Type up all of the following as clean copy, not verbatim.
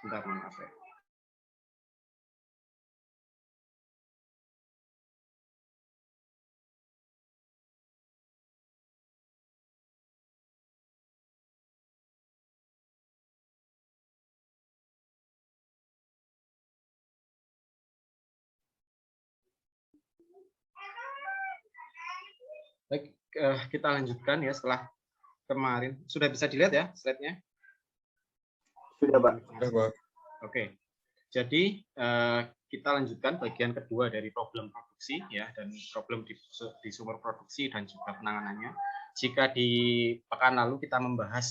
Bentar, maaf ya. Baik, kita lanjutkan ya setelah kemarin. Sudah bisa dilihat ya slide-nya? Sudah, Pak. Oke. Jadi kita lanjutkan bagian kedua dari problem produksi ya, dan problem di sumber produksi dan juga penanganannya. Jika di pekan lalu kita membahas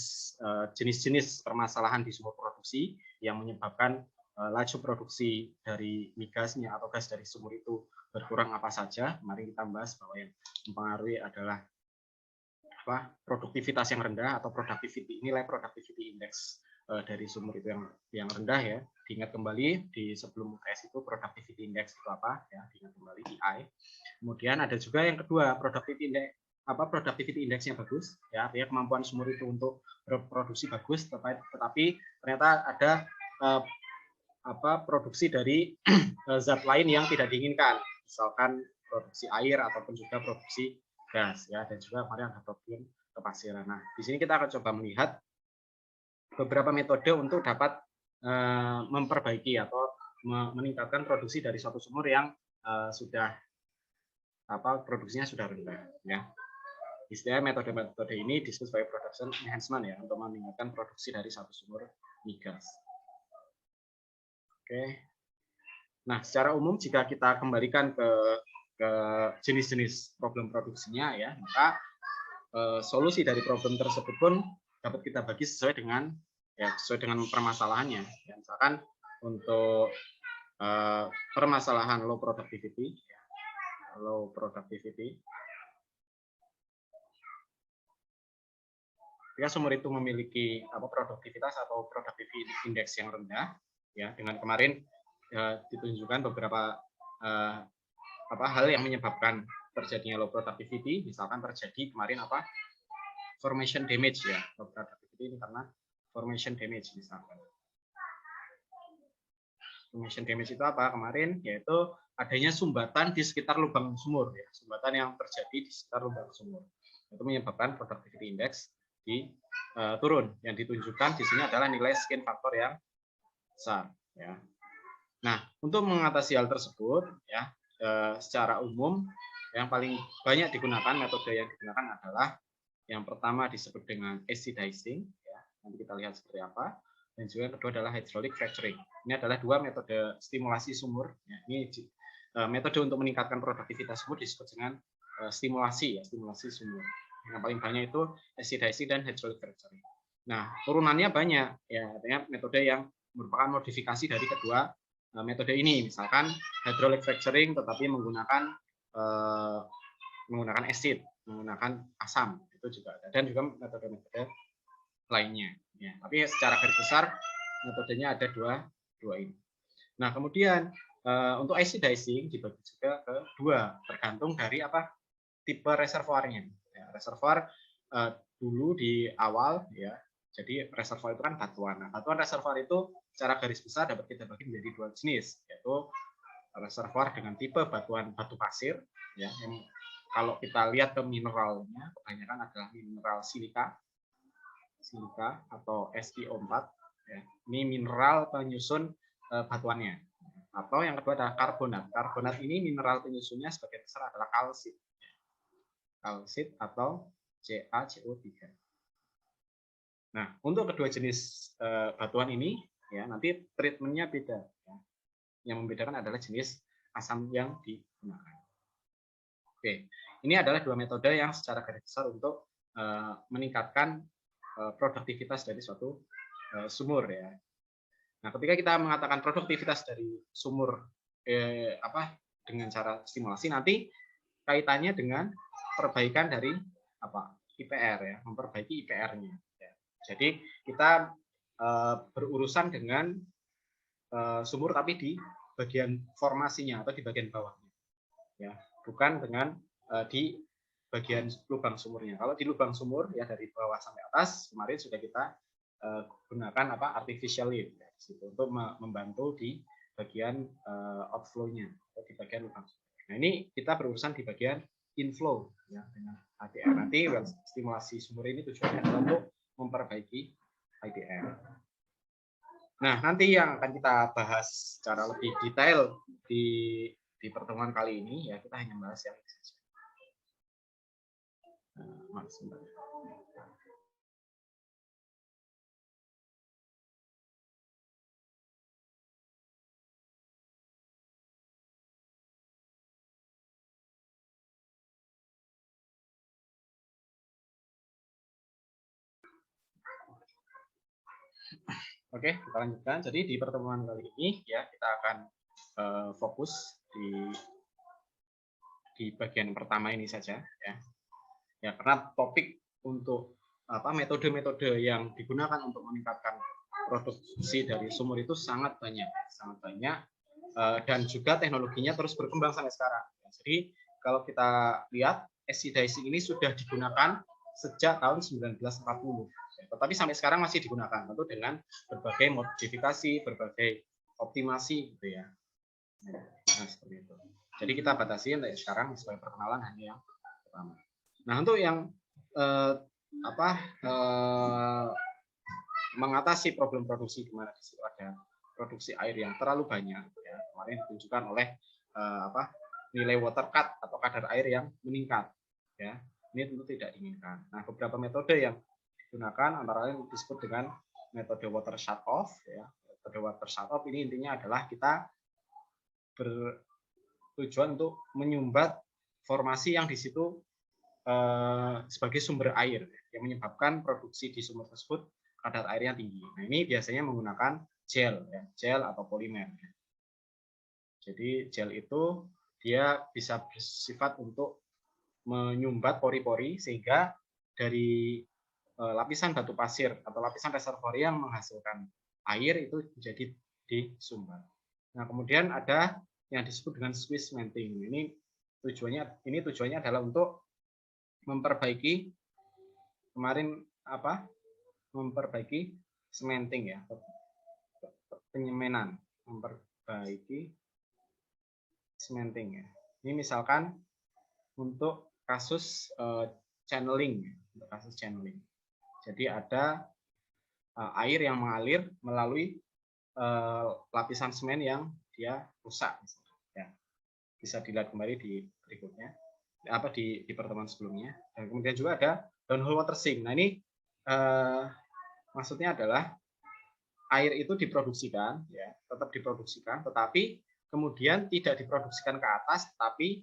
jenis-jenis permasalahan di sumber produksi yang menyebabkan laju produksi dari migasnya atau gas dari sumur itu berkurang apa saja, mari kita bahas bahwa yang mempengaruhi adalah produktivitas yang rendah atau nilai productivity index dari sumur itu yang rendah ya. Diingat kembali di sebelum UTS itu productivity index itu apa ya, diingat kembali EI. Kemudian ada juga yang kedua, productivity index-nya bagus ya, artinya kemampuan sumur itu untuk berproduksi bagus, tetapi ternyata ada produksi dari zat lain yang tidak diinginkan, misalkan produksi air ataupun juga produksi gas ya, dan juga kemarin ada problem kepasiran. Nah, di sini kita akan coba melihat beberapa metode untuk dapat memperbaiki atau meningkatkan produksi dari suatu sumur yang sudah produksinya sudah rendah ya. Istilah metode-metode ini disebut sebagai production enhancement ya, untuk meningkatkan produksi dari satu sumur migas. Oke. Nah, secara umum jika kita kembalikan ke jenis-jenis problem produksinya ya, maka solusi dari problem tersebut pun dapat kita bagi sesuai dengan permasalahannya. Ya, misalkan untuk permasalahan low productivity, jika sumur itu memiliki produktivitas atau productivity index yang rendah, ya, dengan kemarin ditunjukkan beberapa hal yang menyebabkan terjadinya low productivity, misalkan terjadi kemarin formation damage ya. Low productivity ini karena formation damage misalkan. Formation damage itu apa kemarin? Yaitu adanya sumbatan di sekitar lubang sumur ya, sumbatan yang terjadi di sekitar lubang sumur. Itu menyebabkan productivity index turun. Yang ditunjukkan di sini adalah nilai skin factor yang besar ya. Nah, untuk mengatasi hal tersebut ya, secara umum yang paling banyak digunakan, metode yang digunakan adalah yang pertama disebut dengan acidizing ya. Nanti kita lihat seperti apa. Dan juga yang kedua adalah hydraulic fracturing. Ini adalah dua metode stimulasi sumur ya. Ini metode untuk meningkatkan produktivitas sumur disebut dengan stimulasi sumur. Yang paling banyak itu acidizing dan hydraulic fracturing. Nah, turunannya banyak ya, artinya metode yang merupakan modifikasi dari kedua metode ini, misalkan hydraulic fracturing tetapi menggunakan acid, menggunakan asam, itu juga ada, dan juga metode-metode lainnya ya. Tapi secara garis besar metodenya ada dua ini. Nah, kemudian untuk acidizing dibagi juga ke dua, tergantung dari tipe reservoirnya ya. Reservoir dulu di awal ya, jadi reservoir itu kan batuan. Nah, batuan reservoir itu secara garis besar dapat kita bagi menjadi dua jenis, yaitu reservoir dengan tipe batuan batu pasir ya, yang kalau kita lihat ke mineralnya kebanyakan adalah mineral silika atau SiO4 ya. Ini mineral penyusun batuannya. Atau yang kedua adalah karbonat. Karbonat ini mineral penyusunnya sebagai besar adalah kalsit. Kalsit atau CaCO3. Nah, untuk kedua jenis batuan ini ya, nanti treatmentnya beda ya. Yang membedakan adalah jenis asam yang digunakan. Oke, ini adalah dua metode yang secara garis besar untuk meningkatkan produktivitas dari suatu sumur ya. Nah, ketika kita mengatakan produktivitas dari sumur dengan cara stimulasi, nanti kaitannya dengan perbaikan dari IPR ya, memperbaiki IPR-nya. Ya. Jadi kita berurusan dengan sumur tapi di bagian formasinya atau di bagian bawahnya, ya, bukan dengan di bagian lubang sumurnya. Kalau di lubang sumur ya dari bawah sampai atas kemarin sudah kita gunakan artificial lift ya, untuk membantu di bagian outflow-nya atau di bagian lubang. Nah, ini kita berurusan di bagian inflow ya dengan IDR. Nanti stimulasi sumur ini tujuannya adalah untuk memperbaiki IDR. Nah, nanti yang akan kita bahas secara lebih detail di pertemuan kali ini ya, kita hanya bahas yang ini saja. Sebentar. Oke, kita lanjutkan. Jadi di pertemuan kali ini ya kita akan fokus di bagian pertama ini saja ya. Ya, karena topik untuk metode-metode yang digunakan untuk meningkatkan produksi dari sumur itu sangat banyak dan juga teknologinya terus berkembang sampai sekarang. Jadi kalau kita lihat acid dicing ini sudah digunakan sejak tahun 1940, tetapi sampai sekarang masih digunakan tentu dengan berbagai modifikasi, berbagai optimasi gitu ya. Nah, seperti itu. Jadi kita batasi sekarang sebagai perkenalan hanya yang pertama. Nah, untuk yang mengatasi problem produksi di mana di situ ada produksi air yang terlalu banyak ya, kemarin ditunjukkan oleh nilai water cut atau kadar air yang meningkat ya. Ini tentu tidak diinginkan. Nah, beberapa metode yang digunakan antara lain disebut dengan metode water shut off ya. Metode water shut off ini intinya adalah kita bertujuan untuk menyumbat formasi yang di situ sebagai sumber air yang menyebabkan produksi di sumur tersebut kadar airnya tinggi. Nah, ini biasanya menggunakan gel ya, gel atau polimer. Jadi gel itu dia bisa bersifat untuk menyumbat pori-pori sehingga dari lapisan batu pasir atau lapisan reservoir yang menghasilkan air itu menjadi disumbat. Nah, kemudian ada yang disebut dengan squeeze cementing. Ini tujuannya adalah untuk memperbaiki memperbaiki cementing ya, penyemenan, memperbaiki cementing ya. Ini misalkan untuk kasus channeling, Jadi ada air yang mengalir melalui lapisan semen yang dia rusak, ya. Bisa dilihat kembali di berikutnya, di pertemuan sebelumnya. Dan kemudian juga ada downhole water sink. Nah, ini maksudnya adalah air itu diproduksikan, ya, tetap diproduksikan, tetapi kemudian tidak diproduksikan ke atas, tapi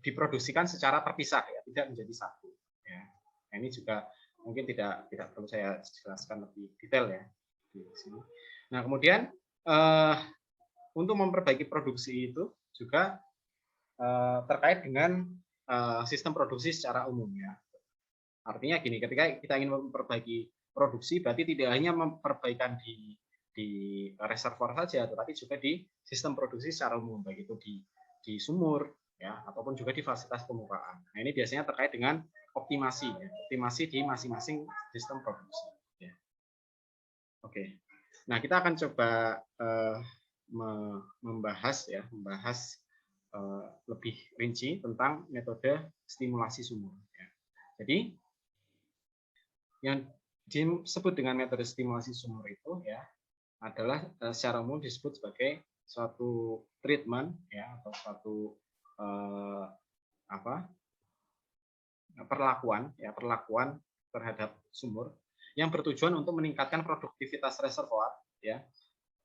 diproduksikan secara terpisah ya, tidak menjadi satu ya. Nah, ini juga mungkin tidak perlu saya jelaskan lebih detail ya di sini. Nah, kemudian untuk memperbaiki produksi itu juga terkait dengan sistem produksi secara umum ya. Artinya gini, ketika kita ingin memperbaiki produksi berarti tidak hanya memperbaikan di reservoir saja, tetapi juga di sistem produksi secara umum, baik itu di sumur ya, ataupun juga di fasilitas permukaan. Nah, ini biasanya terkait dengan optimasi ya, optimasi di masing-masing sistem produksi ya. Oke. Nah, kita akan coba membahas lebih rinci tentang metode stimulasi sumur ya. Jadi yang disebut dengan metode stimulasi sumur itu ya adalah secara umum disebut sebagai suatu treatment ya, atau suatu perlakuan terhadap sumur yang bertujuan untuk meningkatkan produktivitas reservoir ya,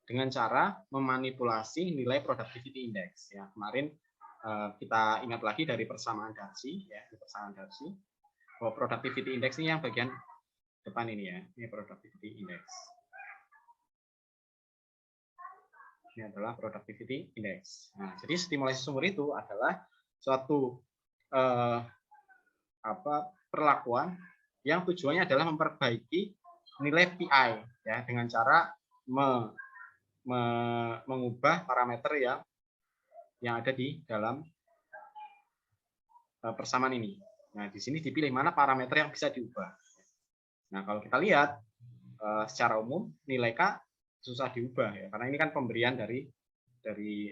dengan cara memanipulasi nilai productivity index ya. Kemarin kita ingat lagi dari persamaan Darcy ya, bahwa productivity index ini yang bagian depan ini ya, ini productivity index. Ini adalah productivity index. Nah, jadi stimulasi sumur itu adalah suatu perlakuan yang tujuannya adalah memperbaiki nilai PI ya, dengan cara mengubah parameter yang ada di dalam persamaan ini Nah, di sini dipilih mana parameter yang bisa diubah. Nah, kalau kita lihat secara umum nilai K susah diubah ya, karena ini kan pemberian dari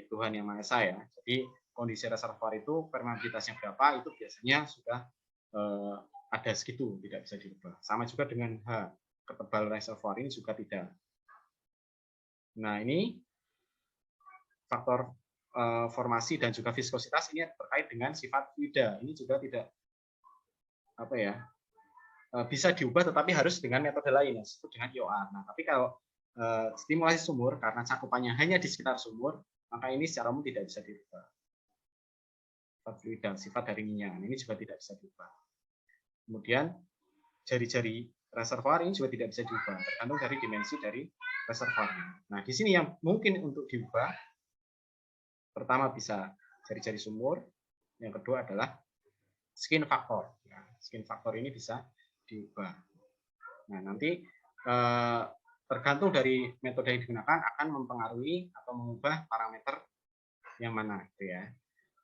Tuhan Yang Maha Esa ya. Jadi kondisi reservoir itu permeabilitasnya berapa itu biasanya sudah ada segitu, tidak bisa diubah. Sama juga dengan H, ketebal reservoir ini juga tidak. Nah, ini faktor formasi dan juga viskositas ini terkait dengan sifat fluida. Ini juga tidak bisa diubah, tetapi harus dengan metode lain, ya, disebut dengan IOR. Nah, tapi kalau stimulasi sumur karena cakupannya hanya di sekitar sumur, maka ini secara umum tidak bisa diubah. Sifat fluida, sifat dari minyak, ini juga tidak bisa diubah. Kemudian jari-jari reservoir ini juga tidak bisa diubah, tergantung dari dimensi dari reservoirnya. Nah, di sini yang mungkin untuk diubah, pertama bisa jari-jari sumur, yang kedua adalah skin factor. Nah, skin factor ini bisa diubah. Nah, nanti tergantung dari metode yang digunakan akan mempengaruhi atau mengubah parameter yang mana, gitu ya.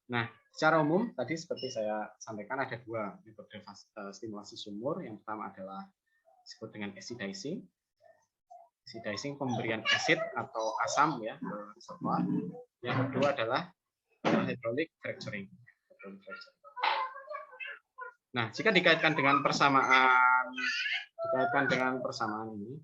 Nah, secara umum tadi seperti saya sampaikan ada dua metode stimulasi sumur. Yang pertama adalah disebut dengan acidizing. Acidizing pemberian acid atau asam ya ke reservoir. Yang kedua adalah hydraulic fracturing. Nah, jika dikaitkan dengan persamaan ini,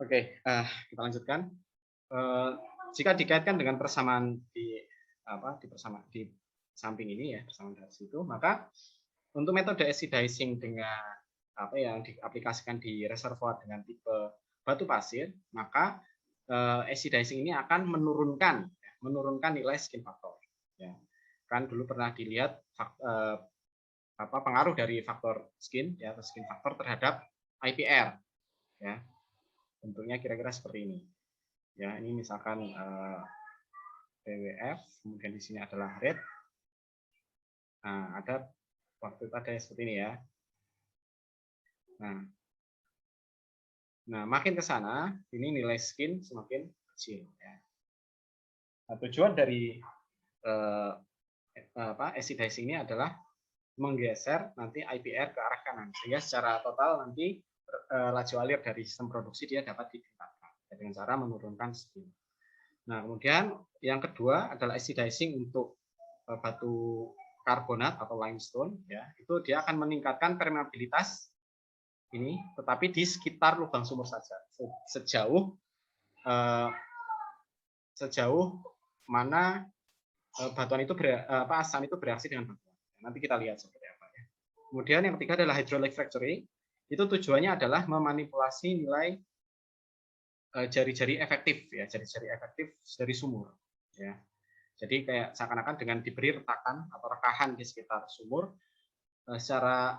oke, kita lanjutkan. Jika dikaitkan dengan persamaan di samping ini ya, persamaan dari situ, maka untuk metode acidizing dengan yang diaplikasikan di reservoir dengan tipe batu pasir, maka acidizing ini akan menurunkan nilai skin factor. Ya. Kan dulu pernah dilihat pengaruh dari faktor skin ya, atau skin factor terhadap IPR. Ya. Bentuknya kira-kira seperti ini. Ya, ini misalkan PWF, kemudian di sini adalah red. Nah, ada waktu itu ada seperti ini ya. Nah, makin ke sana, ini nilai skin semakin kecil. Ya. Nah, tujuan dari acidizing ini adalah menggeser nanti IPR ke arah kanan, sehingga secara total nanti laju alir dari sistem produksi dia dapat ditingkatkan dengan cara menurunkan skin. Nah, kemudian yang kedua adalah acidizing untuk batu karbonat atau limestone, ya itu dia akan meningkatkan permeabilitas ini, tetapi di sekitar lubang sumur saja, sejauh mana batuan itu asam itu bereaksi dengan batuan. Nanti kita lihat seperti apa ya. Kemudian yang ketiga adalah hydraulic fracturing. Itu tujuannya adalah memanipulasi nilai jari-jari efektif ya, jari-jari efektif dari sumur ya. Jadi kayak seakan-akan dengan diberi retakan atau rekahan di sekitar sumur secara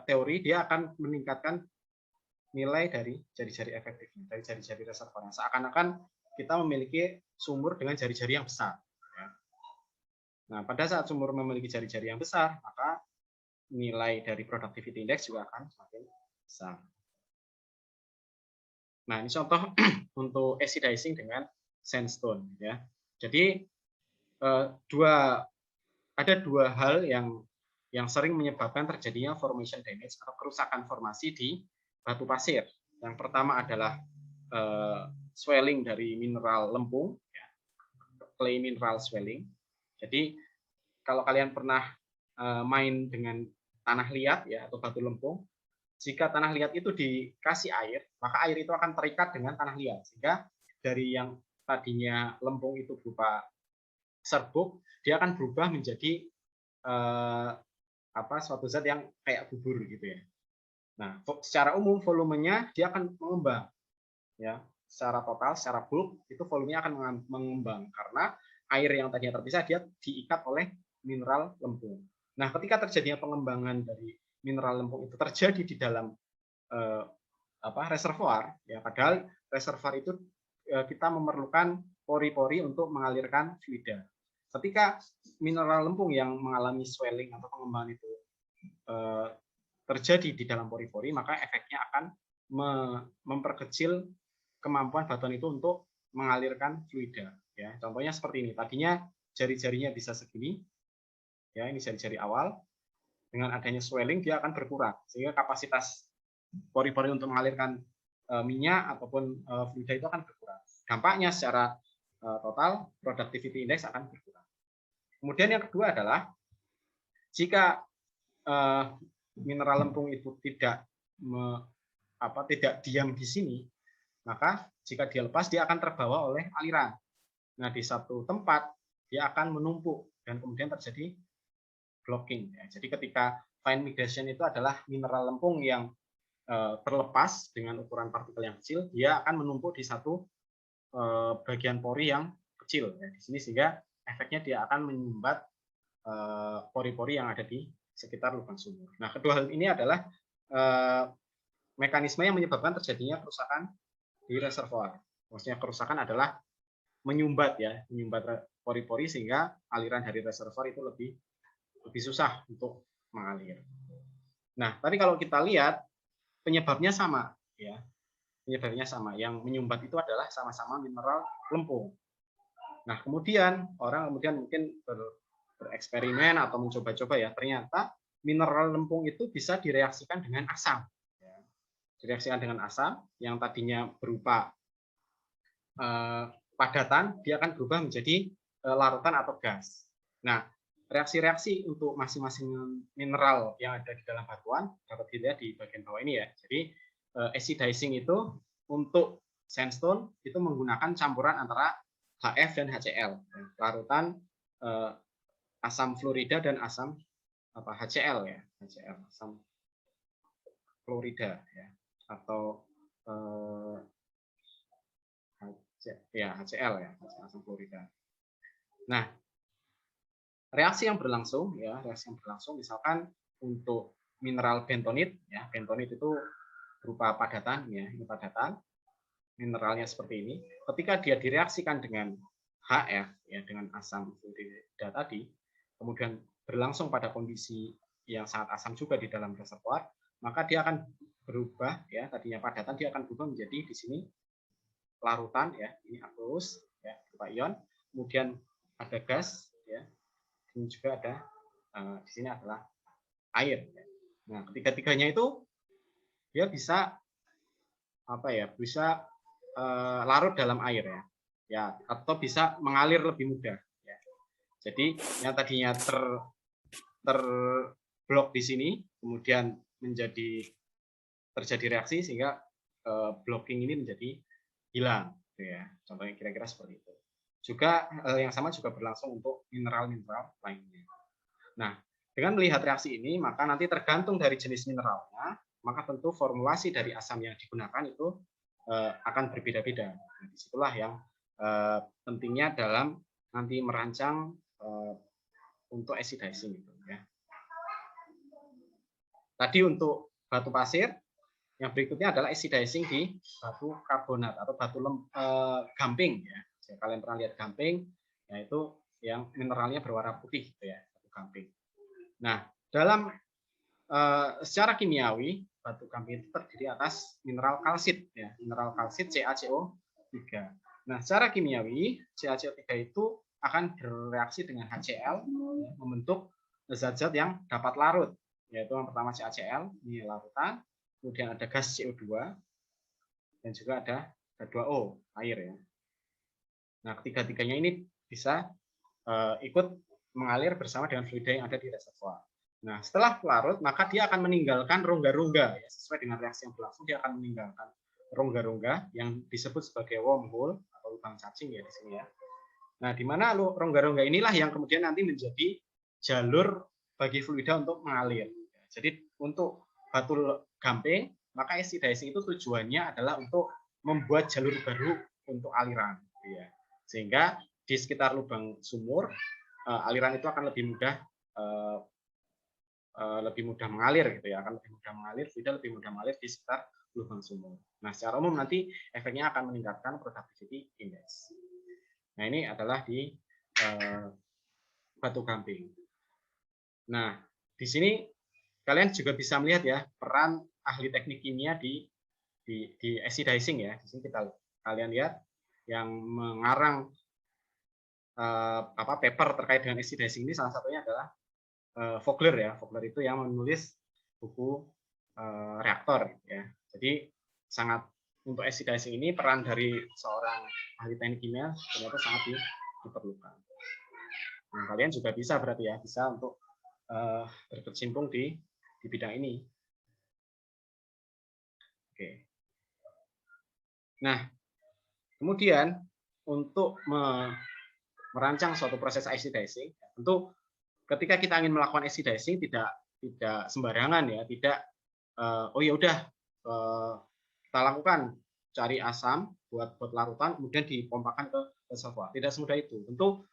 teori dia akan meningkatkan nilai dari jari-jari efektifnya, dari jari-jari reservoir. Seakan-akan kita memiliki sumur dengan jari-jari yang besar ya. Nah, pada saat sumur memiliki jari-jari yang besar, maka nilai dari productivity index juga akan semakin besar. Nah, ini contoh untuk acidizing dengan sandstone ya. Jadi ada dua hal yang sering menyebabkan terjadinya formation damage atau kerusakan formasi di batu pasir. Yang pertama adalah swelling dari mineral lempung, ya, clay mineral swelling. Jadi kalau kalian pernah main dengan tanah liat ya atau batu lempung, jika tanah liat itu dikasih air, maka air itu akan terikat dengan tanah liat, sehingga dari yang tadinya lempung itu berupa serbuk, dia akan berubah menjadi suatu zat yang kayak bubur gitu ya. Nah, secara umum volumenya dia akan mengembang, ya. secara total, secara bulk, itu volumenya akan mengembang karena air yang tadinya terpisah dia diikat oleh mineral lempung. Nah, ketika terjadinya pengembangan dari mineral lempung itu terjadi di dalam reservoir, ya, padahal reservoir itu kita memerlukan pori-pori untuk mengalirkan fluida. Ketika mineral lempung yang mengalami swelling atau pengembangan itu terjadi di dalam pori-pori, maka efeknya akan memperkecil kemampuan batuan itu untuk mengalirkan fluida. Ya, contohnya seperti ini. Tadinya jari-jarinya bisa segini, ya, ini jari-jari awal. Dengan adanya swelling dia akan berkurang, sehingga kapasitas pori-pori untuk mengalirkan minyak ataupun fluida itu akan berkurang. Dampaknya secara total productivity index akan berkurang. Kemudian yang kedua adalah jika mineral lempung itu tidak diam di sini, maka jika dia lepas dia akan terbawa oleh aliran. Nah, di satu tempat dia akan menumpuk dan kemudian terjadi blocking. Ya. Jadi ketika fine migration itu adalah mineral lempung yang terlepas dengan ukuran partikel yang kecil, dia akan menumpuk di satu bagian pori yang kecil. Ya. Di sini sehingga efeknya dia akan menyumbat pori-pori yang ada di sekitar lubang sumur. Nah, kedua hal ini adalah mekanisme yang menyebabkan terjadinya kerusakan di reservoir. Maksudnya kerusakan adalah menyumbat pori-pori sehingga aliran dari reservoir itu lebih susah untuk mengalir. Nah, tadi kalau kita lihat penyebabnya sama, ya. Penyebabnya sama. Yang menyumbat itu adalah sama-sama mineral lempung. Nah, kemudian orang mungkin bereksperimen atau mencoba-coba, ya, ternyata mineral lempung itu bisa direaksikan dengan asam. Ya. Direaksikan dengan asam yang tadinya berupa padatan, dia akan berubah menjadi larutan atau gas. Nah, reaksi-reaksi untuk masing-masing mineral yang ada di dalam batuan dapat dilihat di bagian bawah ini, ya. Jadi acidizing itu untuk sandstone itu menggunakan campuran antara HF dan HCl, larutan asam fluorida dan asam HCl, ya, HCl, asam fluorida, ya, atau HCl, ya, asam fluorida. Nah, reaksi yang berlangsung misalkan untuk mineral bentonit, ya, bentonit itu berupa padatan, ya, ini padatan, mineralnya seperti ini. Ketika dia direaksikan dengan HF, ya, dengan asam fluorida tadi, kemudian berlangsung pada kondisi yang sangat asam juga di dalam reservoir, maka dia akan berubah, ya, tadinya padatan dia akan berubah menjadi di sini larutan, ya, ini aqueous, ya, berupa ion, kemudian ada gas, ya, dan juga ada di sini adalah air. Ya. Nah, ketiga-tiganya itu dia bisa bisa larut dalam air, ya, ya, atau bisa mengalir lebih mudah. Ya. Jadi yang tadinya terblok di sini, kemudian terjadi reaksi sehingga blocking ini menjadi hilang, ya. Contohnya kira-kira seperti itu. Juga yang sama juga berlangsung untuk mineral-mineral lainnya. Nah, dengan melihat reaksi ini, maka nanti tergantung dari jenis mineralnya, maka tentu formulasi dari asam yang digunakan itu akan berbeda-beda. Nah, disitulah yang pentingnya dalam nanti merancang untuk acidizing itu, ya. Tadi untuk batu pasir, yang berikutnya adalah acidizing di batu karbonat atau batu gamping, ya. Kalian pernah lihat gamping, yaitu yang mineralnya berwarna putih, gitu, ya, batu gamping. Nah, dalam secara kimiawi batu gamping itu terdiri atas mineral kalsit, ya, mineral kalsit CaCO3. Nah, secara kimiawi CaCO3 itu akan bereaksi dengan HCl, ya, membentuk zat-zat yang dapat larut, yaitu yang pertama CaCl, ini larutan, kemudian ada gas CO2 dan juga ada H2O, air, ya. Nah, ketiga-tiganya ini bisa ikut mengalir bersama dengan fluida yang ada di reservoir. Nah, setelah larut, maka dia akan meninggalkan rongga-rongga, ya, sesuai dengan reaksi yang berlangsung, dia akan meninggalkan rongga-rongga yang disebut sebagai wormhole atau lubang cacing, ya, di sini, ya. Nah, di mana rongga-rongga inilah yang kemudian nanti menjadi jalur bagi fluida untuk mengalir. Jadi untuk batu gamping, maka acidizing itu tujuannya adalah untuk membuat jalur baru untuk aliran, ya. Sehingga di sekitar lubang sumur aliran itu akan lebih mudah mengalir gitu ya, akan lebih mudah mengalir, fluida lebih mudah mengalir di sekitar lubang sumur. Nah, secara umum nanti efeknya akan meningkatkan productivity index. Nah, ini adalah di batu gamping. Nah, di sini kalian juga bisa melihat ya peran ahli teknik kimia di acidizing ya. Di sini kalian lihat yang mengarang paper terkait dengan acidizing ini salah satunya adalah Vogler ya. Vogler itu yang menulis buku reaktor ya. Jadi sangat untuk acidizing ini peran dari seorang ahli teknik kimia ternyata sangat diperlukan. Nah, kalian juga bisa berarti ya bisa untuk berkecimpung di bidang ini. Oke. Nah, kemudian untuk merancang suatu proses acidizing, tentu ketika kita ingin melakukan acidizing tidak sembarangan ya, tidak oh ya udah kita lakukan cari asam buat larutan kemudian dipompakan ke reservoir. Tidak semudah itu. Tentu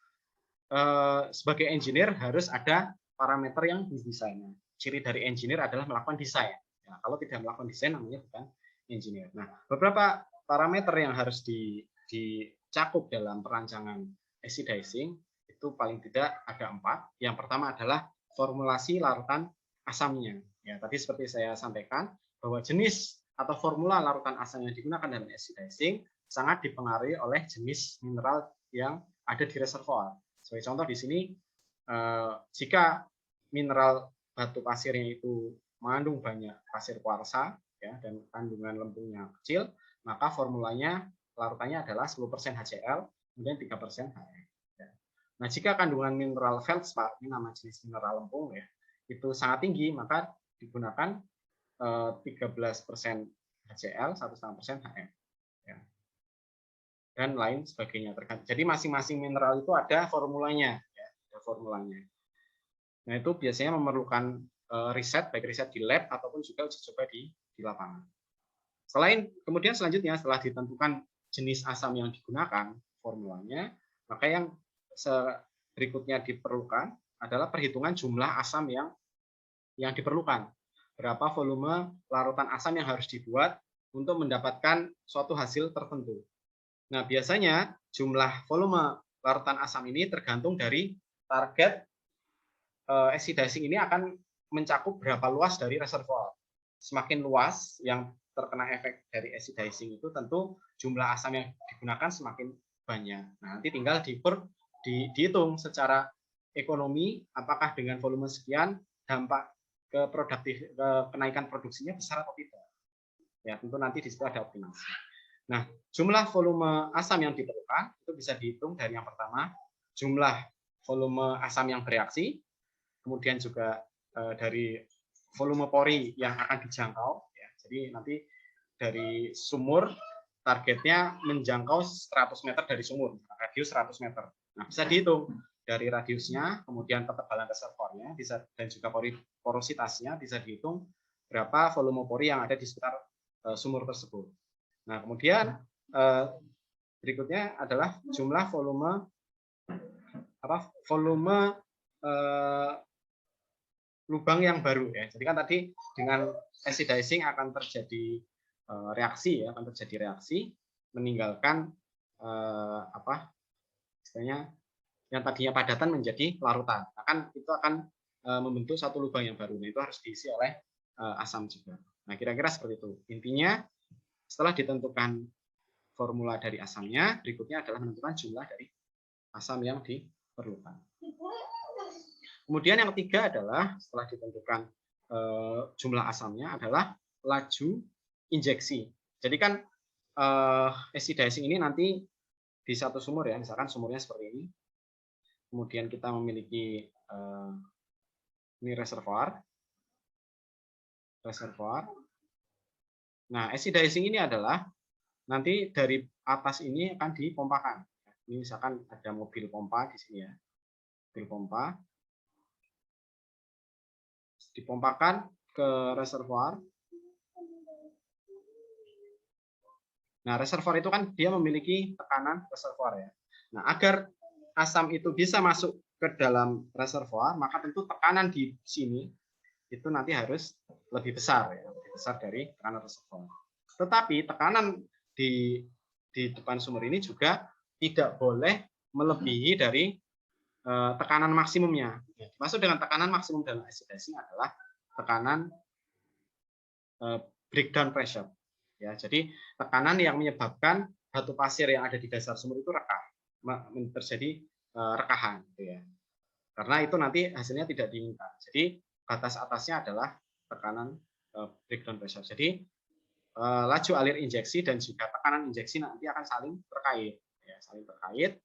sebagai engineer harus ada parameter yang didesainnya. Ciri dari engineer adalah melakukan desain. Nah, kalau tidak melakukan desain namanya bukan engineer. Nah, beberapa parameter yang harus dicakup dalam perancangan acidizing itu paling tidak ada 4. Yang pertama adalah formulasi larutan asamnya. Ya, tadi seperti saya sampaikan bahwa jenis atau formula larutan asam yang digunakan dalam acidizing sangat dipengaruhi oleh jenis mineral yang ada di reservoir. Sebagai contoh di sini, jika mineral batu pasirnya itu mengandung banyak pasir kuarsa ya, dan kandungan lempungnya kecil, maka formulanya larutannya adalah 10% HCl, kemudian 3% HF. Ya. Nah, jika kandungan mineral feldspar, ini nama jenis mineral lempung ya, itu sangat tinggi, maka digunakan 13% HCl, 1,5% HF. Ya. Dan lain sebagainya. Jadi masing-masing mineral itu ada formulanya, ya, ada formulanya. Nah, itu biasanya memerlukan riset, baik riset di lab ataupun juga uji coba di lapangan. Kemudian selanjutnya setelah ditentukan jenis asam yang digunakan formulanya, maka yang berikutnya diperlukan adalah perhitungan jumlah asam yang diperlukan. Berapa volume larutan asam yang harus dibuat untuk mendapatkan suatu hasil tertentu. Nah, biasanya jumlah volume larutan asam ini tergantung dari target acidizing ini akan mencakup berapa luas dari reservoir. Semakin luas yang terkena efek dari acidizing itu tentu jumlah asam yang digunakan semakin banyak. Nah, nanti tinggal dihitung secara ekonomi apakah dengan volume sekian dampak ke kenaikan produksinya besar atau tidak. Ya, tentu nanti di situ ada optimasi. Nah, jumlah volume asam yang diperlukan itu bisa dihitung dari yang pertama, jumlah volume asam yang bereaksi, kemudian juga dari volume pori yang akan dijangkau. Ya. Jadi nanti dari sumur targetnya menjangkau 100 meter dari sumur, radius 100 meter. Nah, bisa dihitung dari radiusnya, kemudian ketebalan reservoirnya, dan juga porositasnya bisa dihitung berapa volume pori yang ada di sekitar sumur tersebut. Nah, kemudian berikutnya adalah jumlah volume lubang yang baru ya. Jadi kan tadi dengan acidizing akan terjadi reaksi ya, akan terjadi reaksi meninggalkan istilahnya yang tadinya padatan menjadi larutan. Akan itu akan membentuk satu lubang yang baru. Nah, itu harus diisi oleh asam juga. Nah, kira-kira seperti itu. Intinya setelah ditentukan formula dari asamnya, berikutnya adalah menentukan jumlah dari asam yang diperlukan. Kemudian yang ketiga adalah setelah ditentukan jumlah asamnya adalah laju injeksi. Jadi kan acidizing ini nanti di satu sumur ya, misalkan sumurnya seperti ini. Kemudian kita memiliki ini reservoir. Nah, acidizing ini adalah nanti dari atas ini akan dipompakan. Ini misalkan ada mobil pompa di sini ya, mobil pompa dipompakan ke reservoir. Nah, reservoir itu kan dia memiliki tekanan reservoir ya. Nah, agar asam itu bisa masuk ke dalam reservoir, maka tentu tekanan di sini itu nanti harus lebih besar ya, lebih besar dari tekanan reservoir. Tetapi tekanan di depan sumur ini juga tidak boleh melebihi dari tekanan maksimumnya. Maksud dengan tekanan maksimum dalam acid dicing adalah tekanan breakdown pressure. Ya, jadi tekanan yang menyebabkan batu pasir yang ada di dasar sumur itu rekah, terjadi rekahan, gitu ya. Karena itu nanti hasilnya tidak diinginkan. Jadi batas atasnya adalah tekanan breakdown pressure. Jadi laju alir injeksi dan juga tekanan injeksi nanti akan saling terkait, ya, saling terkait.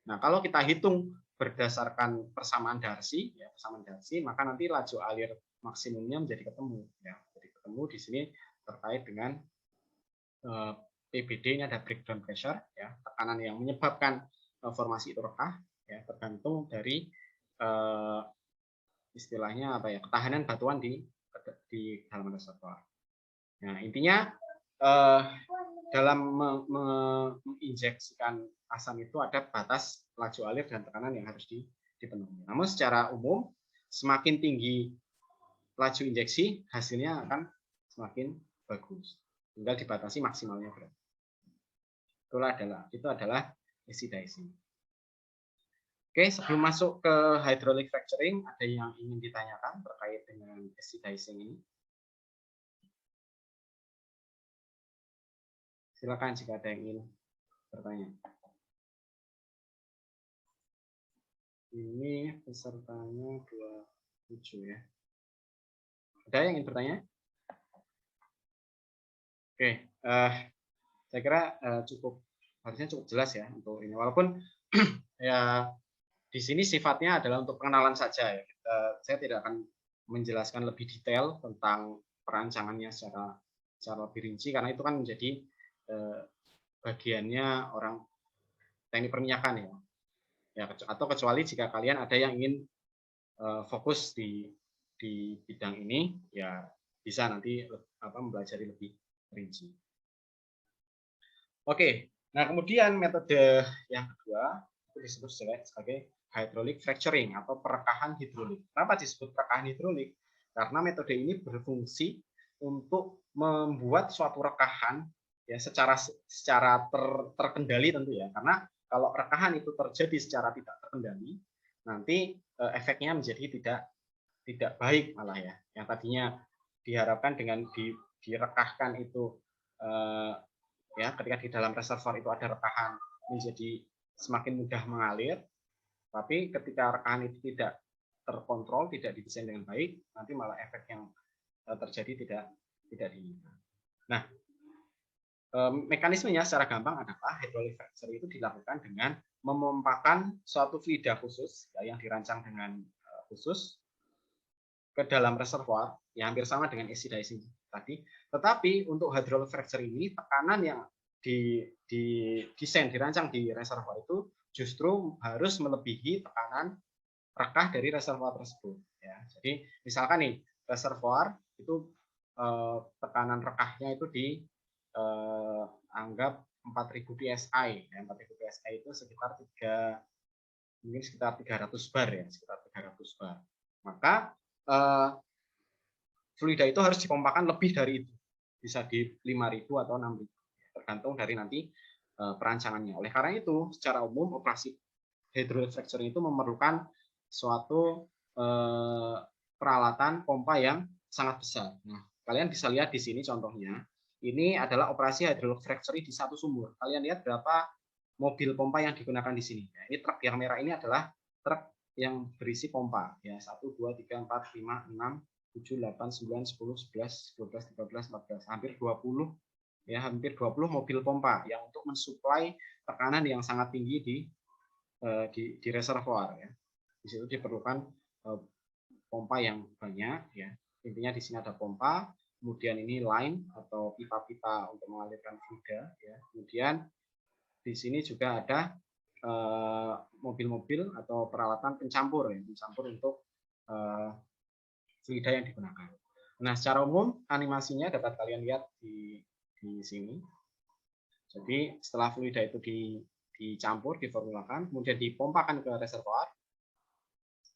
Nah, kalau kita hitung berdasarkan persamaan Darcy, ya, persamaan Darcy, maka nanti laju alir maksimumnya menjadi ketemu, ya, jadi ketemu di sini terkait dengan PBD, ini ada breakdown pressure, ya, tekanan yang menyebabkan formasi itu rekah, ya, tergantung dari istilahnya apa ya, ketahanan batuan di dalam reservoir. Nah, intinya dalam menginjeksikan asam itu ada batas laju alir dan tekanan yang harus dipenuhi. Namun secara umum semakin tinggi laju injeksi hasilnya akan semakin bagus. Tinggal dibatasi maksimalnya berapa. Itu adalah acid dicing. Oke, sebelum masuk ke hydraulic fracturing, ada yang ingin ditanyakan terkait dengan acid dicing ini? Silakan jika ada yang ingin bertanya. Ini pesertanya 27 ya. Ada yang ingin bertanya? Oke, saya kira harusnya cukup jelas ya untuk ini. Walaupun ya di sini sifatnya adalah untuk pengenalan saja ya. Saya tidak akan menjelaskan lebih detail tentang perancangannya secara lebih rinci karena itu kan menjadi bagiannya orang teknik perminyakan ya. Atau kecuali jika kalian ada yang ingin fokus di bidang ini, ya bisa nanti mempelajari lebih rinci. Oke, nah kemudian metode yang kedua itu disebut sebagai hydraulic fracturing atau perekahan hidrolik. Kenapa disebut perekahan hidrolik? Karena metode ini berfungsi untuk membuat suatu rekahan ya secara terkendali tentu ya. Karena kalau rekahan itu terjadi secara tidak terkendali, nanti efeknya menjadi tidak baik malah ya. Yang tadinya diharapkan dengan direkahkan itu ya ketika di dalam reservoir itu ada rekahan menjadi semakin mudah mengalir, tapi ketika rekahan itu tidak terkontrol, tidak didesain dengan baik, nanti malah efek yang terjadi tidak diinginkan. Nah, mekanismenya secara gampang adalah hydraulic fracture itu dilakukan dengan memompakan suatu fluida khusus ya, yang dirancang dengan khusus ke dalam reservoir yang hampir sama dengan acid dicing tadi. Tetapi untuk hydraulic fracture ini tekanan yang desain dirancang di reservoir itu justru harus melebihi tekanan rekah dari reservoir tersebut. Ya, jadi misalkan nih reservoir itu tekanan rekahnya itu dianggap 4000 psi. Ya, 4000 psi itu sekitar 300 bar ya, sekitar 300 bar. Maka fluida itu harus dipompakan lebih dari itu, bisa di 5.000 atau 6.000, tergantung dari nanti perancangannya. Oleh karena itu, secara umum operasi hydraulic fracturing itu memerlukan suatu peralatan pompa yang sangat besar. Nah, kalian bisa lihat di sini contohnya. Ini adalah operasi hydraulic fracturing di satu sumur. Kalian lihat berapa mobil pompa yang digunakan di sini. Nah, ini truk yang merah ini adalah truk yang berisi pompa. Ya, 1, 2, 3, 4, 5, 6, 7, 8, 9, 10, 11, 12, 13, 14, hampir 20 ya, hampir 20 mobil pompa yang untuk mensuplai tekanan yang sangat tinggi di reservoir ya. Di situ diperlukan pompa yang banyak ya. Intinya di sini ada pompa, kemudian ini line atau pipa-pipa untuk mengalirkan fluida ya. Kemudian di sini juga ada mobil-mobil atau peralatan pencampur ya, pencampur untuk fluida yang digunakan. Nah, secara umum animasinya dapat kalian lihat di sini. Jadi setelah fluida itu dicampur, diformulakan, kemudian dipompakan ke reservoir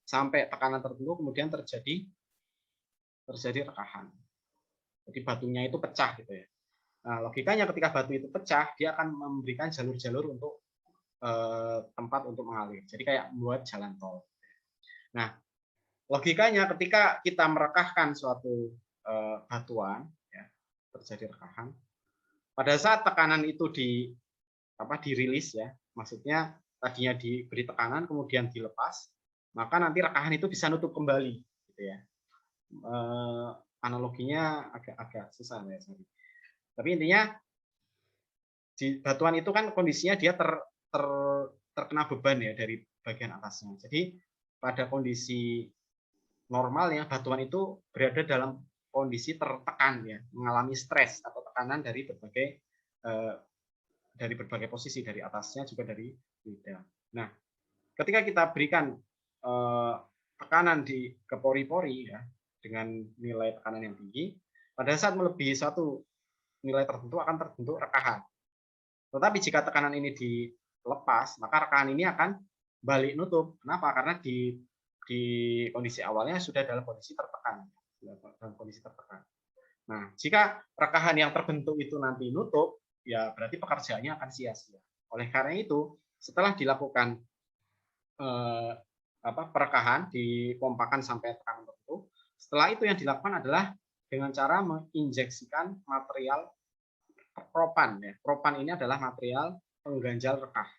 sampai tekanan tertentu, kemudian terjadi rekahan. Jadi batunya itu pecah gitu ya. Nah, logikanya ketika batu itu pecah, dia akan memberikan jalur-jalur untuk tempat untuk mengalir. Jadi kayak membuat jalan tol. Nah, logikanya ketika kita merekahkan suatu batuan, ya, terjadi rekahan. Pada saat tekanan itu dirilis ya, maksudnya tadinya diberi tekanan kemudian dilepas, maka nanti rekahan itu bisa nutup kembali, gitu ya. Analoginya agak susah ya, sorry. Tapi intinya di batuan itu kan kondisinya dia terkena beban ya dari bagian atasnya. Jadi pada kondisi normal ya batuan itu berada dalam kondisi tertekan ya, mengalami stres atau tekanan dari berbagai posisi, dari atasnya juga dari fluida. Nah, ketika kita berikan tekanan ke pori-pori ya dengan nilai tekanan yang tinggi, pada saat melebihi suatu nilai tertentu akan terbentuk rekahan. Tetapi jika tekanan ini dilepas, maka rekahan ini akan balik nutup. Kenapa? Karena di kondisi awalnya sudah dalam kondisi tertekan. Nah, jika rekahan yang terbentuk itu nanti nutup, ya berarti pekerjaannya akan sia-sia. Oleh karena itu, setelah dilakukan perekahan, dipompakan sampai tekanan tertentu, setelah itu yang dilakukan adalah dengan cara menginjeksikan material propan. Ya. Propan ini adalah material pengganjal rekah.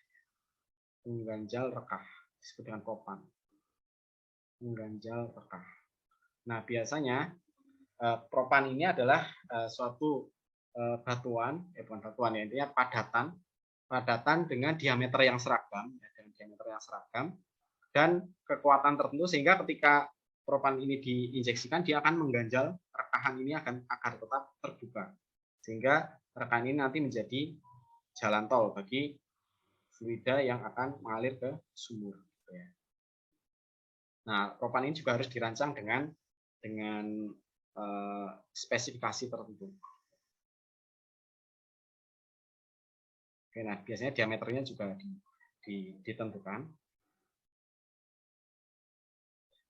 Pengganjal rekah disebut dengan propan. Pengganjal rekah. Nah, biasanya propan ini adalah suatu batuan, bukan batuan ya, intinya padatan dengan diameter yang seragam, dan kekuatan tertentu sehingga ketika propan ini diinjeksikan dia akan mengganjal rekahan ini agar tetap terbuka sehingga rekahan ini nanti menjadi jalan tol bagi fluida yang akan mengalir ke sumur. Nah, propan ini juga harus dirancang dengan spesifikasi tertentu. Oke, nah biasanya diameternya juga ditentukan.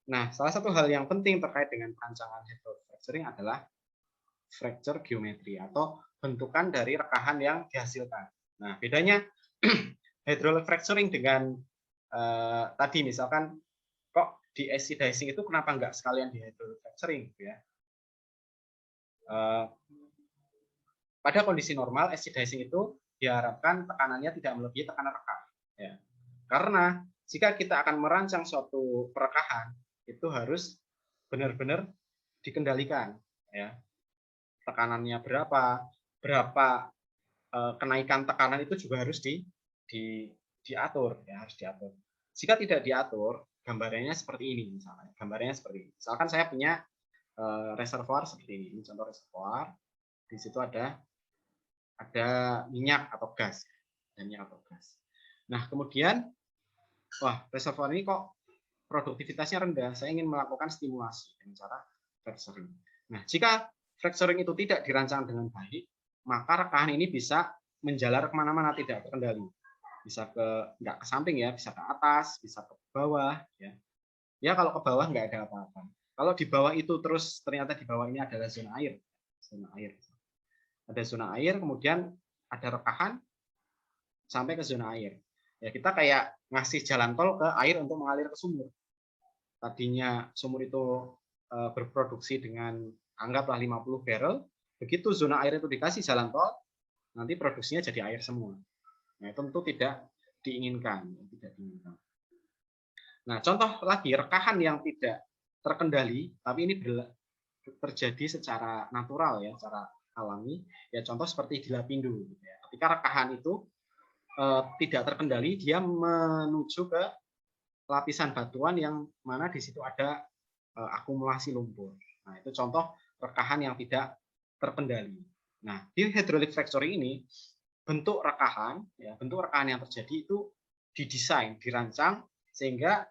Nah, salah satu hal yang penting terkait dengan perancangan hydraulic fracturing adalah fracture geometri atau bentukan dari rekahan yang dihasilkan. Nah, bedanya hydraulic fracturing dengan tadi misalkan kok di acidizing itu kenapa nggak sekalian di hydraulic fracturing gitu ya? Pada kondisi normal acidizing itu diharapkan tekanannya tidak melebihi tekanan rekah. Ya. Karena jika kita akan merancang suatu perekahan itu harus benar-benar dikendalikan. Ya. Tekanannya berapa kenaikan tekanan itu juga harus diatur. Ya, harus diatur. Jika tidak diatur, gambarannya seperti ini misalnya. Gambarannya seperti ini. Misalkan saya punya reservoir seperti ini. Ini contoh reservoir. Di situ ada minyak atau gas. Nah, kemudian, wah, reservoir ini kok produktivitasnya rendah. Saya ingin melakukan stimulasi dengan cara fracturing. Nah, jika fracturing itu tidak dirancang dengan baik, maka rekahan ini bisa menjalar kemana-mana, tidak terkendali. Bisa nggak ke samping ya, bisa ke atas, bisa ke bawah. Ya kalau ke bawah nggak ada apa-apa. Kalau di bawah itu terus ternyata di bawah ini adalah zona air. Ada zona air, kemudian ada rekahan sampai ke zona air. Ya kita kayak ngasih jalan tol ke air untuk mengalir ke sumur. Tadinya sumur itu berproduksi dengan anggaplah 50 barrel, begitu zona air itu dikasih jalan tol, nanti produksinya jadi air semua. Nah, tentu tidak diinginkan. Nah, contoh lagi rekahan yang tidak terkendali, tapi ini terjadi secara natural ya, secara alami. Ya contoh seperti di Lapindo. Ya. Ketika rekahan itu tidak terkendali, dia menuju ke lapisan batuan yang mana di situ ada akumulasi lumpur. Nah, itu contoh rekahan yang tidak terkendali. Nah, di hydraulic fracturing ini bentuk rekahan yang terjadi itu didesain, dirancang sehingga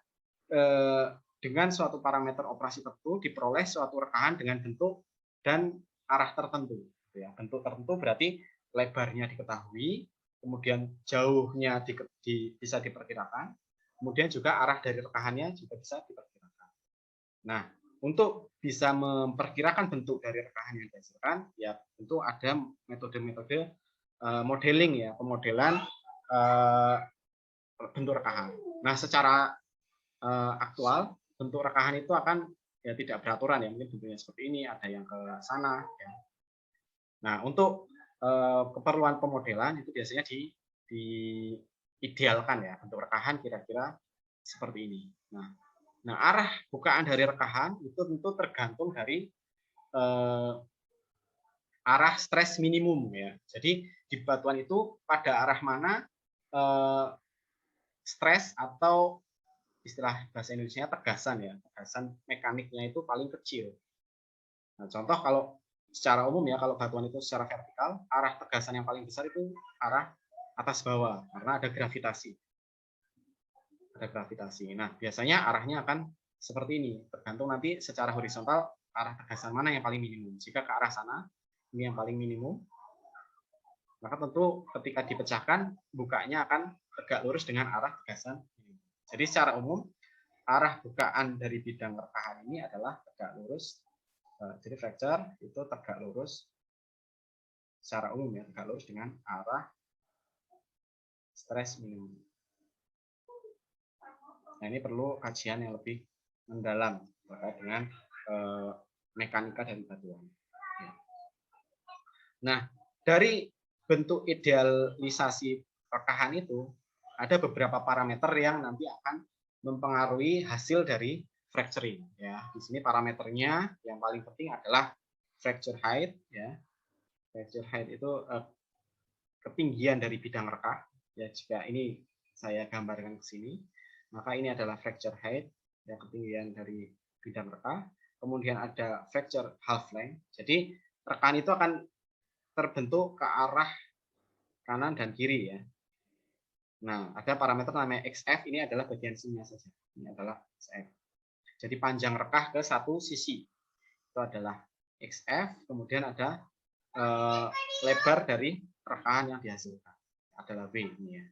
dengan suatu parameter operasi tertentu diperoleh suatu rekahan dengan bentuk dan arah tertentu. Ya, bentuk tertentu berarti lebarnya diketahui, kemudian jauhnya bisa diperkirakan, kemudian juga arah dari rekahannya juga bisa diperkirakan. Nah, untuk bisa memperkirakan bentuk dari rekahan yang dihasilkan, ya tentu ada metode-metode modeling ya, pemodelan bentuk rekahan. Nah, secara aktual bentuk rekahan itu akan ya tidak beraturan ya, mungkin bentuknya seperti ini, ada yang ke sana ya. Nah, untuk keperluan pemodelan itu biasanya diidealkan ya, bentuk rekahan kira-kira seperti ini. Nah, arah bukaan dari rekahan itu tentu tergantung dari arah stres minimum ya. Jadi di batuan itu pada arah mana stres atau istilah bahasa Indonesia tegasan ya, tegasan mekaniknya itu paling kecil. Nah, contoh kalau secara umum ya, kalau batuan itu secara vertikal, arah tegasan yang paling besar itu arah atas bawah karena ada gravitasi. Ada gravitasi. Nah, biasanya arahnya akan seperti ini, tergantung nanti secara horizontal arah tegasan mana yang paling minimum. Jika ke arah sana, ini yang paling minimum, maka tentu ketika dipecahkan bukanya akan tegak lurus dengan arah tegasan minimum. Jadi secara umum arah bukaan dari bidang rekahan ini adalah tegak lurus. Jadi fracture itu tegak lurus secara umum ya, tegak lurus dengan arah stres minimum. Nah, ini perlu kajian yang lebih mendalam terkait dengan mekanika dari batuan. Nah, dari bentuk idealisasi rekahan itu ada beberapa parameter yang nanti akan mempengaruhi hasil dari fracturing ya. Di sini parameternya yang paling penting adalah fracture height ya. Fracture height itu ketinggian dari bidang rekah ya. Jika ini saya gambarkan ke sini, maka ini adalah fracture height yang ketinggian dari bidang rekah. Kemudian ada fracture half length. Jadi rekahan itu akan terbentuk ke arah kanan dan kiri ya. Nah, ada parameter namanya XF, ini adalah bagian sininya saja. Ini adalah XF. Jadi panjang rekah ke satu sisi. Itu adalah XF, kemudian ada lebar dari rekahan yang dihasilkan. Adalah W ini ya.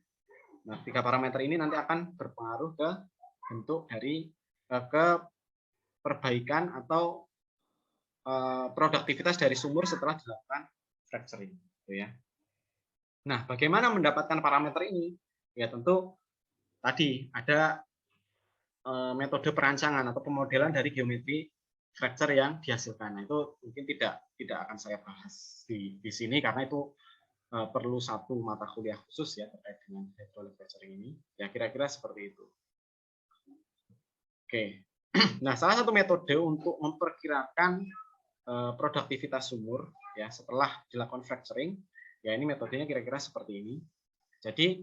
Nah, tiga parameter ini nanti akan berpengaruh ke bentuk dari ke perbaikan atau produktivitas dari sumur setelah dilakukan fracturing, gitu ya. Nah, bagaimana mendapatkan parameter ini? Ya tentu tadi ada metode perancangan atau pemodelan dari geometri fracture yang dihasilkan. Nah, itu mungkin tidak akan saya bahas di sini karena itu perlu satu mata kuliah khusus ya terkait dengan hydraulic fracturing ini. Ya kira-kira seperti itu. Oke. Nah, salah satu metode untuk memperkirakan produktivitas sumur ya setelah dilakukan fracturing, ya ini metodenya kira-kira seperti ini. Jadi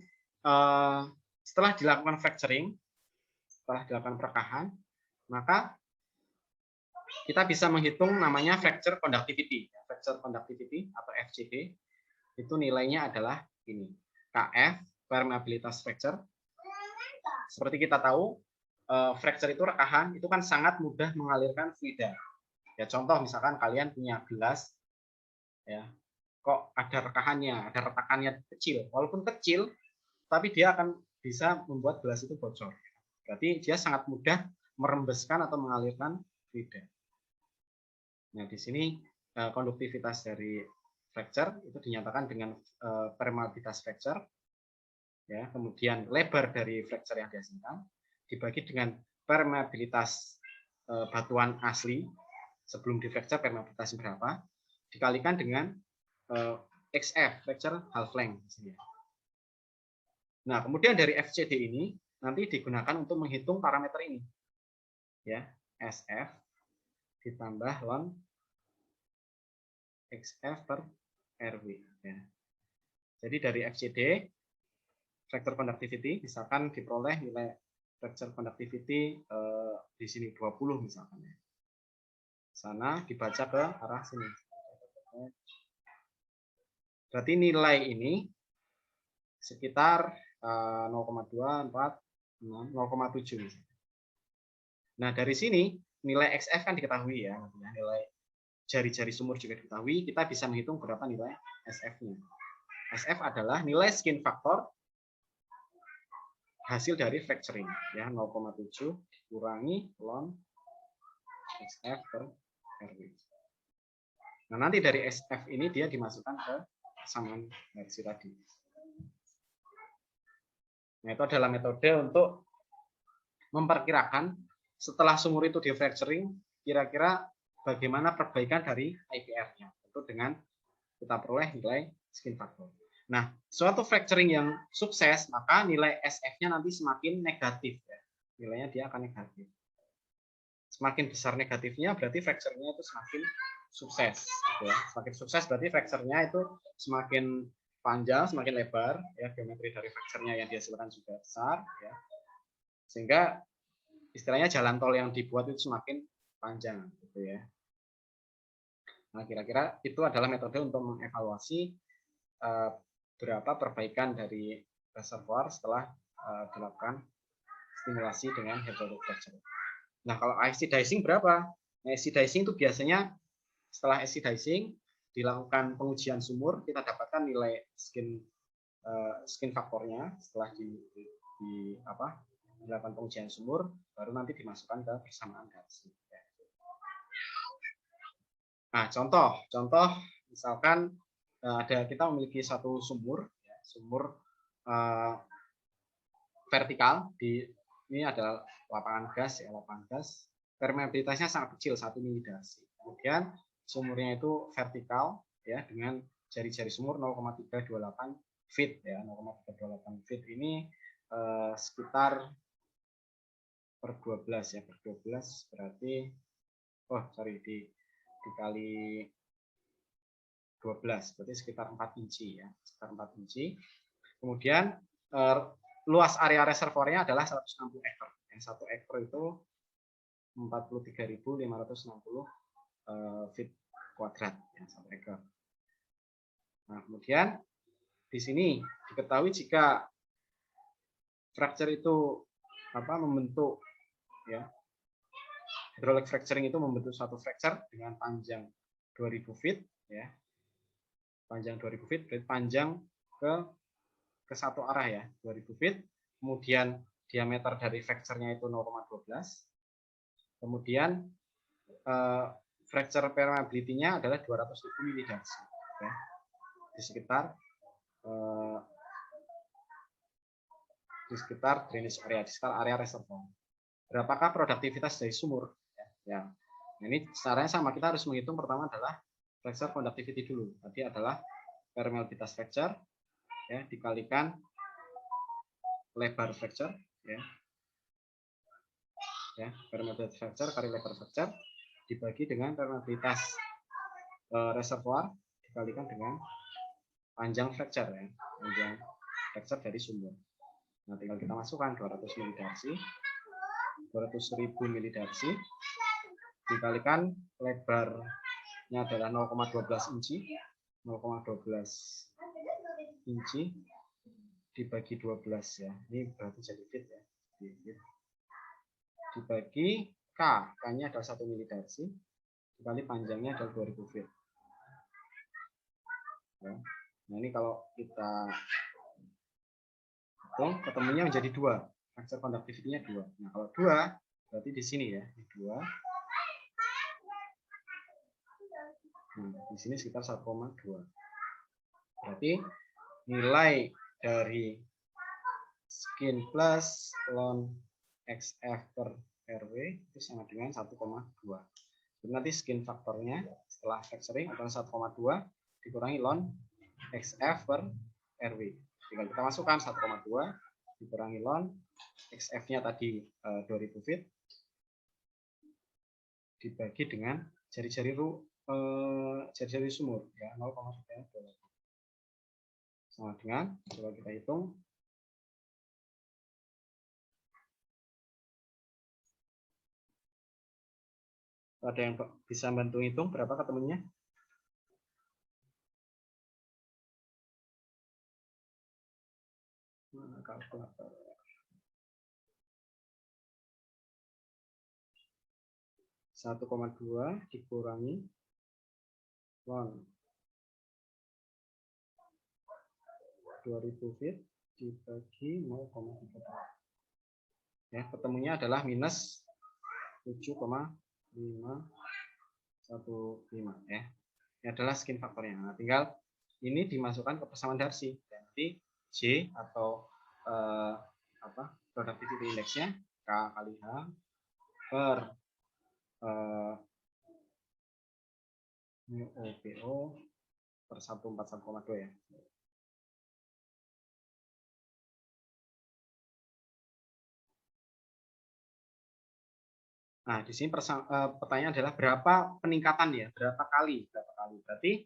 setelah dilakukan fracturing, setelah dilakukan perekahan, maka kita bisa menghitung namanya fracture conductivity. Fracture conductivity atau FCD itu nilainya adalah ini, KF permeabilitas fracture. Seperti kita tahu, fracture itu rekahan itu kan sangat mudah mengalirkan fluida. Ya contoh misalkan kalian punya gelas, ya kok ada rekahannya, ada retakannya kecil. Walaupun kecil, tapi dia akan bisa membuat gelas itu bocor. Berarti dia sangat mudah merembeskan atau mengalirkan fluida. Nah, di sini konduktivitas dari fracture itu dinyatakan dengan permeabilitas fracture. Ya, kemudian lebar dari fracture yang dihasilkan dibagi dengan permeabilitas batuan asli sebelum di fracture permeabilitasnya berapa dikalikan dengan XF fracture half length. Nah, kemudian dari FCD ini nanti digunakan untuk menghitung parameter ini, ya SF ditambah ln XF per RW. Ya. Jadi dari FCD fracture conductivity misalkan diperoleh nilai fracture conductivity di sini 20 misalkan ya. Sana dibaca ke arah sini. Berarti nilai ini sekitar 0,24 0,7 misalkan. Nah, dari sini nilai XF kan diketahui ya, nilai jari-jari sumur juga diketahui, kita bisa menghitung berapa nilai SF-nya. SF adalah nilai skin factor hasil dari fracturing, ya 0,7 dikurangi ln SF per RW. Nah, nanti dari SF ini dia dimasukkan ke persamaan reaksi tadi. Nah, itu adalah metode untuk memperkirakan setelah sumur itu di fracturing, kira-kira bagaimana perbaikan dari IPR-nya. Itu dengan kita peroleh nilai skin factor. Nah, suatu fracturing yang sukses, maka nilai SF-nya nanti semakin negatif. Ya. Nilainya dia akan negatif. Semakin besar negatifnya, berarti fracture-nya itu semakin sukses. Gitu ya. Semakin sukses berarti fracture-nya itu semakin panjang, semakin lebar. Ya, geometri dari fracture-nya yang dihasilkan juga besar. Ya. Sehingga istilahnya jalan tol yang dibuat itu semakin panjang. Gitu ya. Nah, kira-kira itu adalah metode untuk mengevaluasi berapa perbaikan dari reservoir setelah dilakukan stimulasi dengan hydraulic fracture. Nah, kalau IC dicing berapa? Nah, IC dicing itu biasanya setelah IC dicing dilakukan pengujian sumur, kita dapatkan nilai skin faktornya setelah dilakukan pengujian sumur, baru nanti dimasukkan ke persamaan dicing. Nah, contoh misalkan kita memiliki satu sumur, vertikal ini adalah lapangan gas, permeabilitasnya sangat kecil 1 milidarsi. Kemudian sumurnya itu vertikal, ya, dengan jari-jari sumur 0,328 feet, ya, 0,328 feet ini sekitar per 12 ya, per 12 berarti, dikali 12 berarti sekitar 4 inci ya, sekitar 4 inci. Kemudian luas area reservoirnya adalah 160 ekor. Yang 1 ekor itu 43.560 feet kuadrat, ya, 1 ekor. Nah, kemudian di sini diketahui jika fracture itu membentuk, ya, hydraulic fracturing itu membentuk suatu fracture dengan panjang 2000 feet, ya, panjang 2000 feet, berarti panjang ke satu arah, ya, 2000 feet. Kemudian diameter dari fracture-nya itu 0,12. Kemudian fracture permeability-nya adalah 200.000 milidarsi, ya, di sekitar drainage area, di sekitar area reservoir. Berapakah produktivitas dari sumur? Ya. Nah, ini caranya sama, kita harus menghitung pertama adalah fracture conductivity dulu. Tadi adalah permeabilitas fracture, ya, dikalikan lebar fracture, ya, permeabilitas fracture kali lebar fracture dibagi dengan permeabilitas reservoir dikalikan dengan panjang fracture, ya, panjang fracture dari sumur. Nah, tinggal kita masukkan 200.000 milidarsi dikalikan lebarnya adalah 0,12 inci, 0,12 inci dibagi 12, ya. Ini berarti jadi feet, ya. Dibagi K-nya adalah 1 milidarsi dikali panjangnya adalah 2000 feet. Ya. Nah, ini kalau kita hitung ketemunya menjadi 2. Fracture conductivity-nya 2. Nah, kalau 2 berarti di sini, ya, di 2. Nah, di sini sekitar 1,2. Berarti nilai dari skin plus ln XF per RW itu sama dengan 1,2. Jadi nanti skin faktornya setelah fracturing adalah 1,2 dikurangi ln XF per RW. Tinggal kita masukkan 1,2 dikurangi ln XF-nya tadi 2000 feet dibagi dengan jari-jari sumur, ya, 0,328 sama dengan, coba kita hitung, ada yang bisa bantu hitung berapa ketemunya? Mana kalkulator? 1,2 dikurangi ln 2000 feet dibagi 0,3. Ya, ketemunya adalah minus 7,515 ya. Ini adalah skin faktornya. Nah, tinggal ini dimasukkan ke persamaan Darcy. Nanti J atau productivity index-nya K kali H per OPO per 141,2 ya. Nah, di sini pertanyaan adalah berapa peningkatan ya? Berapa kali? Berarti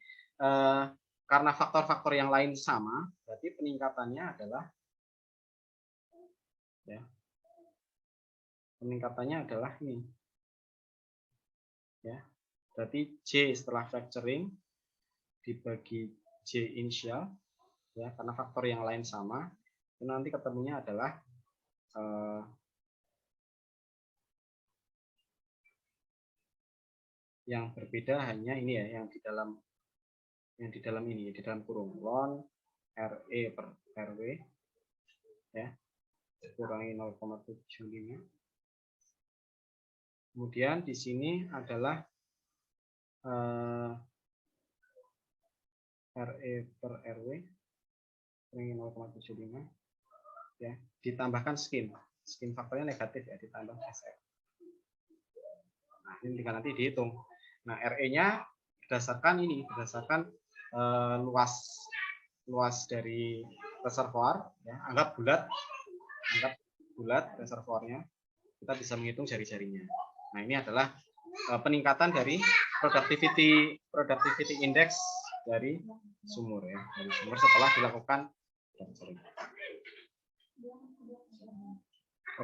karena faktor-faktor yang lain sama, berarti peningkatannya adalah ya. Peningkatannya adalah ini. Ya. Berarti J setelah factoring dibagi J initial ya, karena faktor yang lain sama. Dan nanti ketemunya adalah yang berbeda hanya ini ya, yang di dalam ini, di dalam kurung ln RE per RW ya, kurangi 0,75. Kemudian di sini adalah RE per RW kurangi 0,75 ya, ditambahkan skin faktornya negatif ya, ditambah SF. Nah, ini tinggal nanti dihitung. Nah, RE-nya berdasarkan luas dari reservoir ya, anggap bulat reservoirnya, kita bisa menghitung jari-jarinya. Nah, ini adalah peningkatan dari productivity index dari sumur ya, dari sumur setelah dilakukan factoring.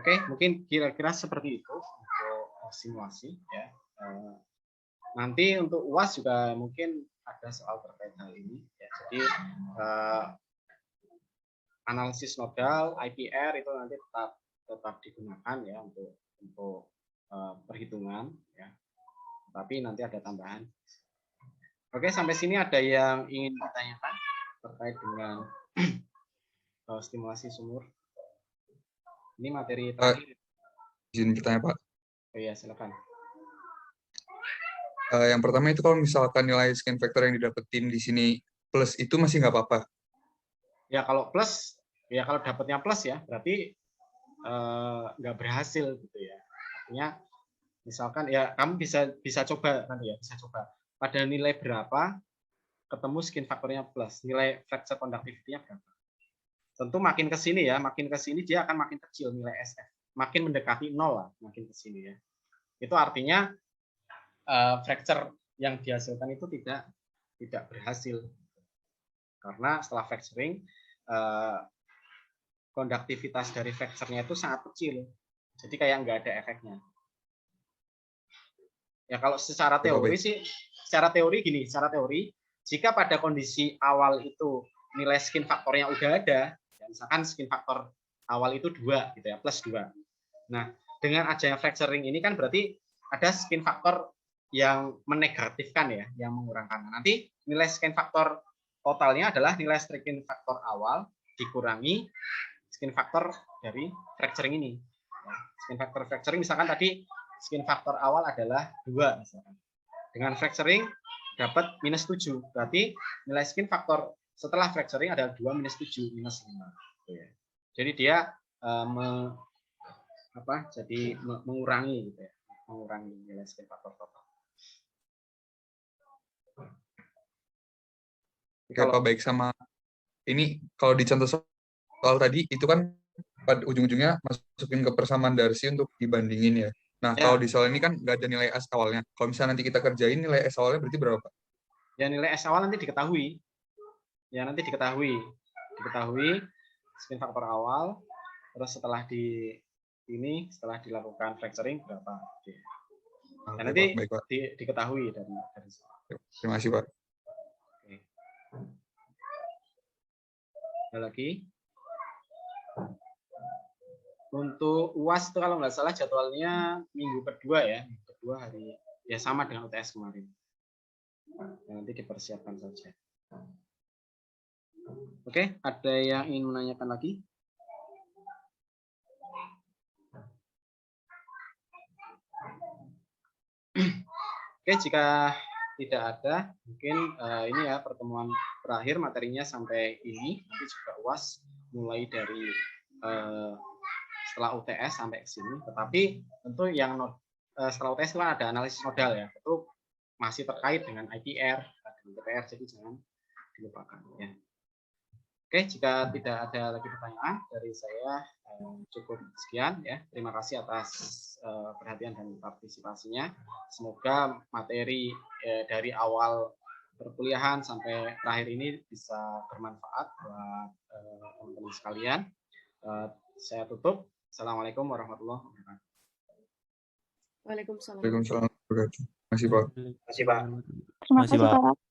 Oke, mungkin kira-kira seperti itu untuk simulasi ya. Nanti untuk UAS juga mungkin ada soal terkait hal ini ya. Jadi analisis nodal IPR itu nanti tetap digunakan ya untuk perhitungan ya. Tapi nanti ada tambahan. Oke, sampai sini ada yang ingin ditanyakan terkait dengan stimulasi sumur? Ini materi terakhir. Izin bertanya, Pak. Oh iya, silakan. Yang pertama itu kalau misalkan nilai skin factor yang didapetin di sini plus itu masih nggak apa-apa? Ya kalau plus, ya kalau dapatnya plus ya berarti nggak berhasil gitu ya. Artinya misalkan ya kamu bisa coba nanti ya, bisa coba pada nilai berapa ketemu skin faktornya plus, nilai fracture conductivity-nya berapa. Tentu makin ke sini ya, makin ke sini dia akan makin kecil nilai SF, makin mendekati 0 lah, makin ke sini ya. Itu artinya fracture yang dihasilkan itu tidak berhasil. Karena setelah fracturing konduktivitas dari fracture-nya itu sangat kecil. Jadi kayak nggak ada efeknya. Ya kalau secara teori sih, secara teori jika pada kondisi awal itu nilai skin faktornya udah ada, ya misalkan skin faktor awal itu 2 gitu ya, plus 2. Nah, dengan adanya fracturing ini kan berarti ada skin faktor yang menegatifkan ya, yang mengurangkan. Nanti nilai skin faktor totalnya adalah nilai skin faktor awal dikurangi skin faktor dari fracturing ini. Ya, skin faktor fracturing misalkan tadi skin faktor awal adalah 2 misalkan. Dengan fracturing dapat minus 7. Berarti nilai skin faktor setelah fracturing adalah 2 minus 7 minus 5. Ya. Jadi dia mengurangi gitu ya, mengurangi nilai skin faktor total. Oke, Pak, baik. Sama ini kalau di contoh soal tadi itu kan pada ujung-ujungnya masukin ke persamaan Darcy untuk dibandingin ya. Nah, Ya. kalau di soal ini kan nggak ada nilai S awalnya. Kalau misalnya nanti kita kerjain nilai S awalnya berarti berapa, Pak? Ya nilai S awal nanti diketahui. Ya nanti diketahui skin faktor awal. Terus setelah setelah dilakukan fracturing berapa? Dan nanti baik, Pak. Diketahui dari Terima kasih, Pak. Oke. Ada lagi? Untuk UAS itu kalau nggak salah jadwalnya minggu kedua ya, hari ya sama dengan UTS kemarin. Nanti dipersiapkan saja. Oke, ada yang ingin menanyakan lagi? Oke, jika tidak ada, mungkin ini ya pertemuan terakhir materinya sampai ini. Nanti juga UAS mulai dari setelah UTS sampai ke sini. Tetapi tentu yang setelah UTS kan ada analisis modal ya. Itu masih terkait dengan IPR, dengan TPR, jadi jangan dilupakan ya. Oke, jika tidak ada lagi pertanyaan dari saya, cukup sekian ya. Terima kasih atas perhatian dan partisipasinya. Semoga materi dari awal perkuliahan sampai terakhir ini bisa bermanfaat buat teman-teman sekalian. Saya tutup. Assalamualaikum warahmatullahi wabarakatuh. Waalaikumsalam. Waalaikumsalam warahmatullahi wabarakatuh. Terima kasih, Pak. Terima kasih, Pak. Terima kasih, Pak.